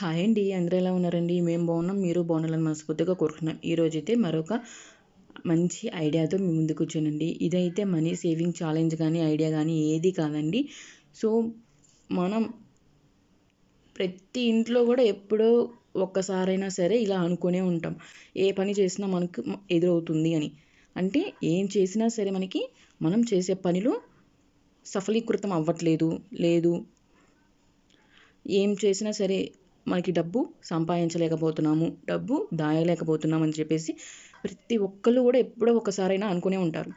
Hi అండి. అందరూ ఎలా ఉన్నారండి? మేము బాగున్నాం. మీరు బాగుండాలని మనస్ఫూర్తిగా కోరుకుంటున్నాం. ఈరోజైతే మరొక మంచి ఐడియాతో మీ ముందుకు వచ్చానండి. ఇదైతే మనీ సేవింగ్ ఛాలెంజ్ కానీ ఐడియా కానీ ఏది కాదండి. సో మనం ప్రతి ఇంట్లో కూడా ఎప్పుడో ఒక్కసారైనా సరే ఇలా అనుకునే ఉంటాం. ఏ పని చేసినా మనకు ఎదురవుతుంది అని. అంటే ఏం చేసినా సరే మనం చేసే పనిలో సఫలీకృతం అవ్వట్లేదు, లేదు ఏం చేసినా సరే మనకి డబ్బు సంపాదించలేకపోతున్నాము, డబ్బు దాయలేకపోతున్నాం అని చెప్పేసి ప్రతి ఒక్కళ్ళు కూడా ఎప్పుడో ఒకసారైనా అనుకునే ఉంటారు.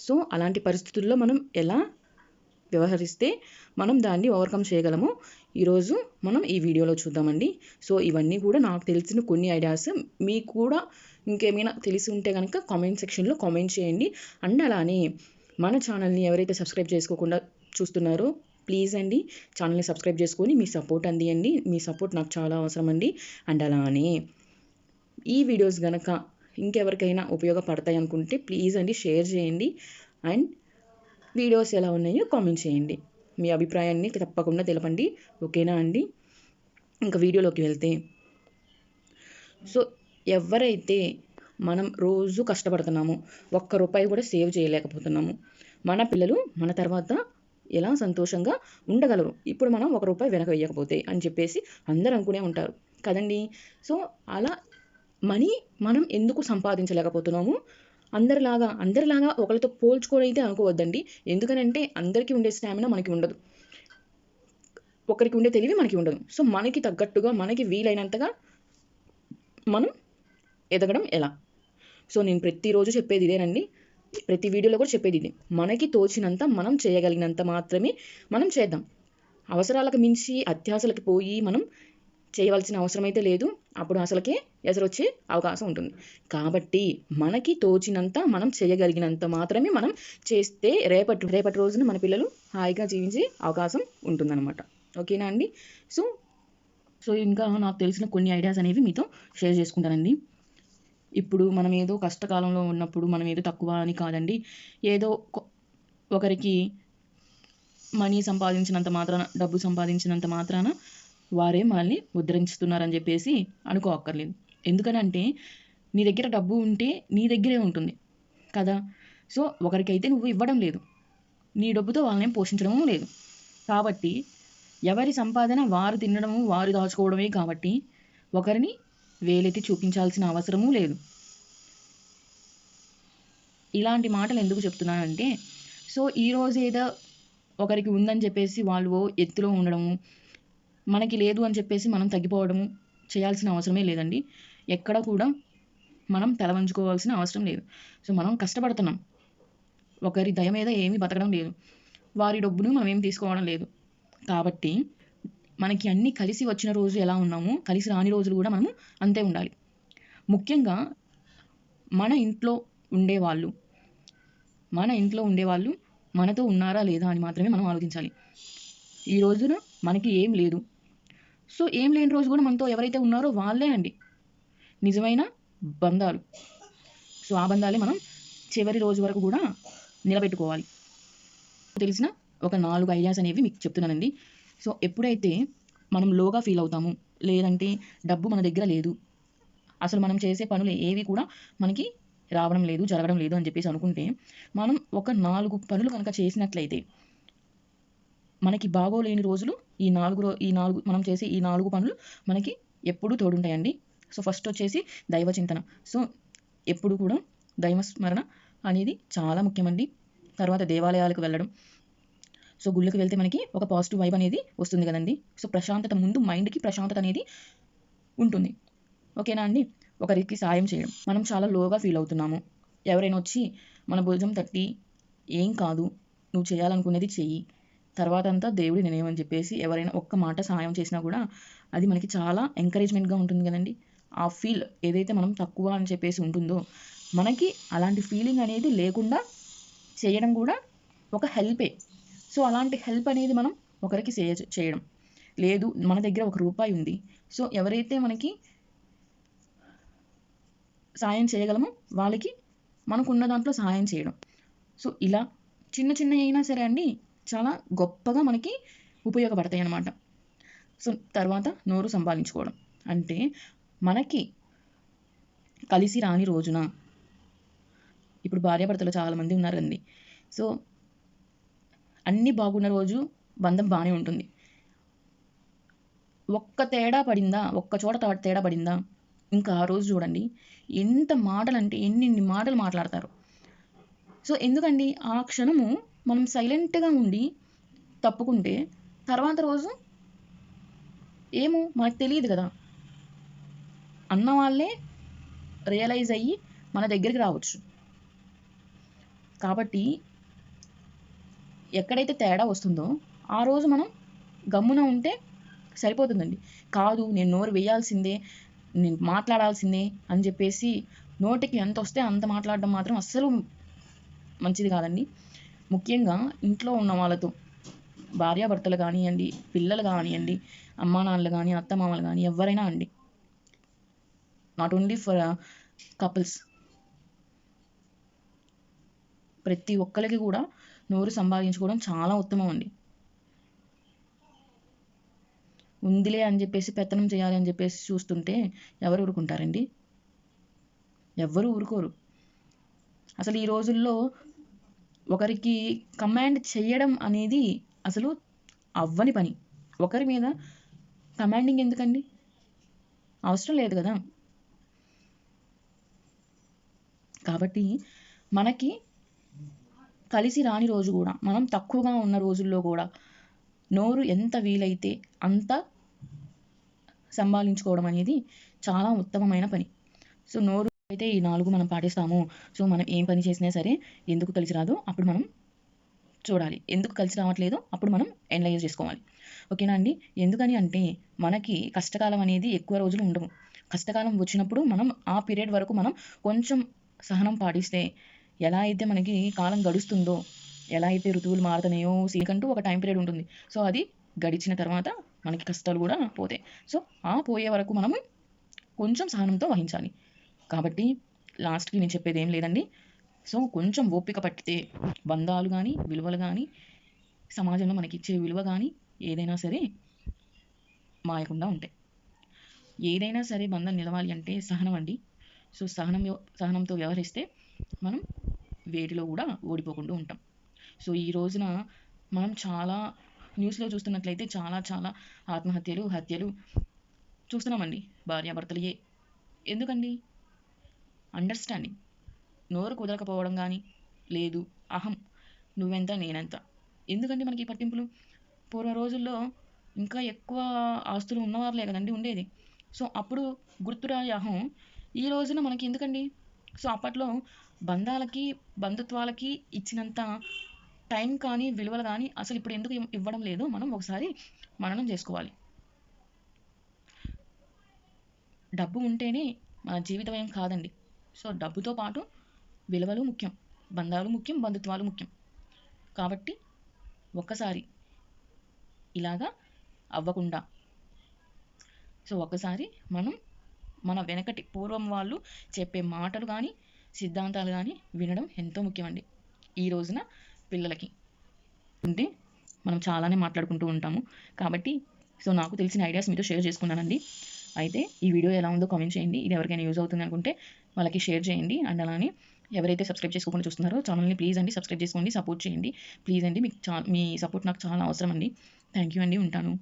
సో అలాంటి పరిస్థితుల్లో మనం ఎలా వ్యవహరిస్తే మనం దాన్ని ఓవర్కమ్ చేయగలము ఈరోజు మనం ఈ వీడియోలో చూద్దామండి. సో ఇవన్నీ కూడా నాకు తెలిసిన కొన్ని ఐడియాస్. మీకు కూడా ఇంకేమైనా తెలిసి ఉంటే కనుక కామెంట్ సెక్షన్లో కామెంట్ చేయండి. అండ్ అలానే మన ఛానల్ని ఎవరైతే సబ్స్క్రైబ్ చేసుకోకుండా చూస్తున్నారో ప్లీజ్ అండి ఛానల్ని సబ్స్క్రైబ్ చేసుకొని మీ సపోర్ట్ అందియండి. మీ సపోర్ట్ నాకు చాలా అవసరం అండి. అండ్ అలానే ఈ వీడియోస్ కనుక ఇంకెవరికైనా ఉపయోగపడతాయి అనుకుంటే ప్లీజ్ అండి షేర్ చేయండి. అండ్ వీడియోస్ ఎలా ఉన్నాయో కామెంట్ చేయండి. మీ అభిప్రాయాన్ని తప్పకుండా తెలపండి. ఓకేనా అండి? ఇంకా వీడియోలోకి వెళ్తే, సో ఎవరైతే మనం రోజు కష్టపడుతున్నామో ఒక్క రూపాయి కూడా సేవ్ చేయలేకపోతున్నాము, మన పిల్లలు మన తర్వాత ఎలా సంతోషంగా ఉండగలరు ఇప్పుడు మనం ₹1 వెనక వేయకపోతే అని చెప్పేసి అందరూ అనుకునే ఉంటారు కదండి. సో అలా మనీ మనం ఎందుకు సంపాదించలేకపోతున్నాము? అందరిలాగా ఒకరితో పోల్చుకొని అయితే అనుకోవద్దండి. ఎందుకనంటే అందరికీ ఉండే స్టామినా మనకి ఉండదు, ఒకరికి ఉండే తెలివి మనకి ఉండదు. సో మనకి తగ్గట్టుగా మనకి వీలైనంతగా మనం ఎదగడం ఎలా? సో నేను ప్రతిరోజు చెప్పేది ఇదేనండి. ప్రతి వీడియోలో కూడా చెప్పేది ఇది. మనకి తోచినంత మనం చేయగలిగినంత మాత్రమే మనం చేద్దాం. అవసరాలకు మించి అత్యాశలకు పోయి మనం చేయవలసిన అవసరం అయితే లేదు. అప్పుడు అసలుకే ఎసరొచ్చే అవకాశం ఉంటుంది. కాబట్టి మనకి తోచినంత మనం చేయగలిగినంత మాత్రమే మనం చేస్తే రేపటి రోజున మన పిల్లలు హాయిగా జీవించే అవకాశం ఉంటుందన్నమాట. ఓకేనా అండి? సో ఇంకా నాకు తెలిసిన కొన్ని ఐడియాస్ అనేవి మీతో షేర్ చేసుకుంటానండి. ఇప్పుడు మనం ఏదో కష్టకాలంలో ఉన్నప్పుడు మనం ఏదో తక్కువ అని కాదండి. ఏదో ఒకరికి మనీ సంపాదించినంత మాత్రాన, డబ్బు సంపాదించినంత మాత్రాన వారే మనల్ని ఉద్ధరించుతున్నారని చెప్పేసి అనుకోక్కర్లేదు. ఎందుకనంటే నీ దగ్గర డబ్బు ఉంటే నీ దగ్గరే ఉంటుంది కదా. సో ఒకరికైతే నువ్వు ఇవ్వడం లేదు, నీ డబ్బుతో వాళ్ళని పోషించడము లేదు. కాబట్టి ఎవరి సంపాదన వారు తినడము, వారు దాచుకోవడమే. కాబట్టి ఒకరిని వేలెత్తి చూపించాల్సిన అవసరమూ లేదు. ఇలాంటి మాటలు ఎందుకు చెప్తున్నానంటే, సో ఈరోజు ఏదో ఒకరికి ఉందని చెప్పేసి వాళ్ళు ఎత్తులో ఉండడము, మనకి లేదు అని చెప్పేసి మనం తగ్గిపోవడము చేయాల్సిన అవసరమే లేదండి. ఎక్కడ కూడా మనం తల వంచుకోవాల్సిన అవసరం లేదు. సో మనం కష్టపడుతున్నాం, ఒకరి దయ మీద ఏమీ బతకడం లేదు, వారి డబ్బును మనం ఏం తీసుకోవడం లేదు. కాబట్టి మనకి అన్నీ కలిసి వచ్చిన రోజు ఎలా ఉన్నామో కలిసి రాని రోజులు కూడా మనము అంతే ఉండాలి. ముఖ్యంగా మన ఇంట్లో ఉండేవాళ్ళు మనతో ఉన్నారా లేదా అని మాత్రమే మనం ఆలోచించాలి. ఈ రోజున మనకి ఏం లేదు, సో ఏం లేని రోజు కూడా మనతో ఎవరైతే ఉన్నారో వాళ్ళే అండి నిజమైన బంధాలు. సో ఆ బంధాలే మనం చివరి రోజు వరకు కూడా నిలబెట్టుకోవాలి. తెలిసిన ఒక 4 ఐడియాస్ అనేవి మీకు చెప్తున్నానండి. సో ఎప్పుడైతే మనం లోగా ఫీల్ అవుతాము, లేదంటే డబ్బు మన దగ్గర లేదు, అసలు మనం చేసే పనులు ఏవి కూడా మనకి రావడం లేదు, జరగడం లేదు అని చెప్పేసి అనుకుంటే, మనం ఒక 4 పనులు కనుక చేసినట్లయితే మనకి బాగోలేని రోజులు ఈ 4 మనం చేసే ఈ 4 పనులు మనకి ఎప్పుడూ తోడుంటాయండి. సో ఫస్ట్ వచ్చేసి దైవ చింతన. సో ఎప్పుడు కూడా దైవ స్మరణ అనేది చాలా ముఖ్యమండి. తర్వాత దేవాలయాలకు వెళ్ళడం. సో గుళ్ళకి వెళ్తే మనకి ఒక పాజిటివ్ వైబ్ అనేది వస్తుంది కదండి. సో ప్రశాంతత, ముందు మైండ్కి ప్రశాంతత అనేది ఉంటుంది. ఓకేనా అండి? ఒకరికి సాయం చేయడం. మనం చాలా లోగా ఫీల్ అవుతున్నాము, ఎవరైనా వచ్చి మన భుజం తట్టి ఏం కాదు, నువ్వు చేయాలనుకునేది చెయ్యి, తర్వాత అంతా దేవుడి నిర్ణయం అని చెప్పేసి ఎవరైనా ఒక్క మాట సహాయం చేసినా కూడా అది మనకి చాలా ఎంకరేజ్మెంట్గా ఉంటుంది కదండి. ఆ ఫీల్ ఏదైతే మనం తక్కువ అని చెప్పేసి ఉంటుందో మనకి అలాంటి ఫీలింగ్ అనేది లేకుండా చేయడం కూడా ఒక హెల్పే. సో అలాంటి హెల్ప్ అనేది మనం ఒకరికి చేయడం. లేదు మన దగ్గర ₹1 ఉంది, సో ఎవరైతే మనకి సాయం చేయగలమో వాళ్ళకి మనకున్న దాంట్లో సహాయం చేయడం. సో ఇలా చిన్న అయినా సరే అండి చాలా గొప్పగా మనకి ఉపయోగపడతాయి అన్నమాట. సో తర్వాత నోరు సంభాళించుకోవడం అంటే మనకి కలిసి రాని రోజున, ఇప్పుడు భార్యాభర్తలు చాలామంది ఉన్నారండి. సో అన్నీ బాగున్న రోజు బంధం బాగానే ఉంటుంది. ఒక్క తేడా పడిందా, ఒక్క చోట తేడా పడిందా, ఇంకా ఆ రోజు చూడండి ఎంత మాటలంటే ఎన్నెన్ని మాటలు మాట్లాడతారు. సో ఎందుకండి ఆ క్షణము మనం సైలెంట్గా ఉండి తప్పుకుంటే తర్వాత రోజు ఏమో మనకు తెలియదు కదా, అన్న వాళ్ళే రియలైజ్ అయ్యి మన దగ్గరికి రావచ్చు. కాబట్టి ఎక్కడైతే తేడా వస్తుందో ఆ రోజు మనం గమ్మున ఉంటే సరిపోతుందండి. కాదు నేను నోరు వేయాల్సిందే, నేను మాట్లాడాల్సిందే అని చెప్పేసి నోటికి ఎంత వస్తే అంత మాట్లాడడం మాత్రం అస్సలు మంచిది కాదండి. ముఖ్యంగా ఇంట్లో ఉన్న వాళ్ళతో, భార్యాభర్తలు కానివ్వండి, పిల్లలు కానివ్వండి, అమ్మా నాన్నలు కానీ, అత్తమామలు కానీ, ఎవరైనా అండి, నాట్ ఓన్లీ ఫర్ కపుల్స్, ప్రతి ఒక్కరికి కూడా నోరు సంపాదించుకోవడం చాలా ఉత్తమం అండి. ఉందిలే అని చెప్పేసి పెత్తనం చేయాలి అని చెప్పేసి చూస్తుంటే ఎవరు ఊరుకుంటారండి? ఎవ్వరు ఊరుకోరు. అసలు ఈ రోజుల్లో ఒకరికి కమాండ్ చేయడం అనేది అసలు అవ్వని పని. ఒకరి మీద కమాండింగ్ ఎందుకండి? అవసరం లేదు కదా. కాబట్టి మనకి కలిసి రాని రోజు కూడా, మనం తక్కువగా ఉన్న రోజుల్లో కూడా నోరు ఎంత వీలైతే అంత సంభాళించుకోవడం అనేది చాలా ఉత్తమమైన పని. సో నోరు అయితే ఈ 4 మనం పాటిస్తాము. సో మనం ఏం పని చేసినా సరే ఎందుకు కలిసి రాదో అప్పుడు మనం చూడాలి, ఎందుకు కలిసి రావట్లేదో అప్పుడు మనం ఎనలైజ్ చేసుకోవాలి. ఓకేనా అండి? ఎందుకని అంటే మనకి కష్టకాలం అనేది ఎక్కువ రోజులు ఉండవు. కష్టకాలం వచ్చినప్పుడు మనం ఆ పీరియడ్ వరకు మనం కొంచెం సహనం పాటిస్తే, ఎలా అయితే మనకి కాలం గడుస్తుందో, ఎలా అయితే ఋతువులు మారుతున్నాయో, సీకంటూ ఒక టైం పీరియడ్ ఉంటుంది. సో అది గడిచిన తర్వాత మనకి కష్టాలు కూడా పోతాయి. సో ఆ పోయే వరకు మనము కొంచెం సహనంతో వహించాలి. కాబట్టి లాస్ట్కి నేను చెప్పేది ఏం లేదండి. సో కొంచెం ఓపిక పట్టితే బంధాలు కానీ, విలువలు కానీ, సమాజంలో మనకి ఇచ్చే విలువ కానీ ఏదైనా సరే మాయకుండా ఉంటాయి. ఏదైనా సరే బంధం నిలవాలి అంటే సహనం అండి. సో సహనంతో వ్యవహరిస్తే మనం వేడిలో కూడా ఓడిపోకుండా ఉంటాం. సో ఈ రోజున మనం చాలా న్యూస్లో చూస్తున్నట్లయితే చాలా చాలా ఆత్మహత్యలు, హత్యలు చూస్తున్నామండి. భార్యాభర్తలే. ఎందుకండి? అండర్స్టాండింగ్, నోరు కుదరకపోవడం కానీ, లేదు అహం, నువ్వెంత నేనెంత. ఎందుకండి మనకి ఈ పట్టింపులు? పూర్వ రోజుల్లో ఇంకా ఎక్కువ ఆస్తులు ఉన్నవారులే కదండి ఉండేది. సో అప్పుడు గుర్తురాని అహం ఈ రోజున మనకి ఎందుకండి? సో అప్పట్లో బంధాలకి, బంధుత్వాలకి ఇచ్చినంత టైం కానీ, విలువలు కానీ అసలు ఇప్పుడు ఎందుకు ఇవ్వడం లేదు? మనం ఒకసారి మననం చేసుకోవాలి. డబ్బు ఉంటేనే మన జీవితం ఏం కాదండి. సో డబ్బుతో పాటు విలువలు ముఖ్యం, బంధాలు ముఖ్యం, బంధుత్వాలు ముఖ్యం. కాబట్టి ఒక్కసారి ఇలాగా అవ్వకుండా, సో ఒక్కసారి మనం మన వెనకటి పూర్వం వాళ్ళు చెప్పే మాటలు కానీ, సిద్ధాంతాలు కానీ వినడం ఎంతో ముఖ్యమండి. ఈ రోజున పిల్లలకి ఉంటే మనం చాలానే మాట్లాడుకుంటూ ఉంటాము. కాబట్టి సో నాకు తెలిసిన ఐడియాస్ మీతో షేర్ చేసుకున్నానండి. అయితే ఈ వీడియో ఎలా ఉందో కామెంట్ చేయండి. ఇది ఎవరికైనా యూజ్ అవుతుంది అనుకుంటే వాళ్ళకి షేర్ చేయండి. అండ్ అలానే ఎవరైతే సబ్స్క్రైబ్ చేసుకోకుండా చూస్తున్నారో ఛానల్ని ప్లీజ్ అండి సబ్స్క్రైబ్ చేసుకోండి, సపోర్ట్ చేయండి ప్లీజ్ అండి. మీ సపోర్ట్ నాకు చాలా అవసరం అండి. థ్యాంక్ యూ అండి. ఉంటాను.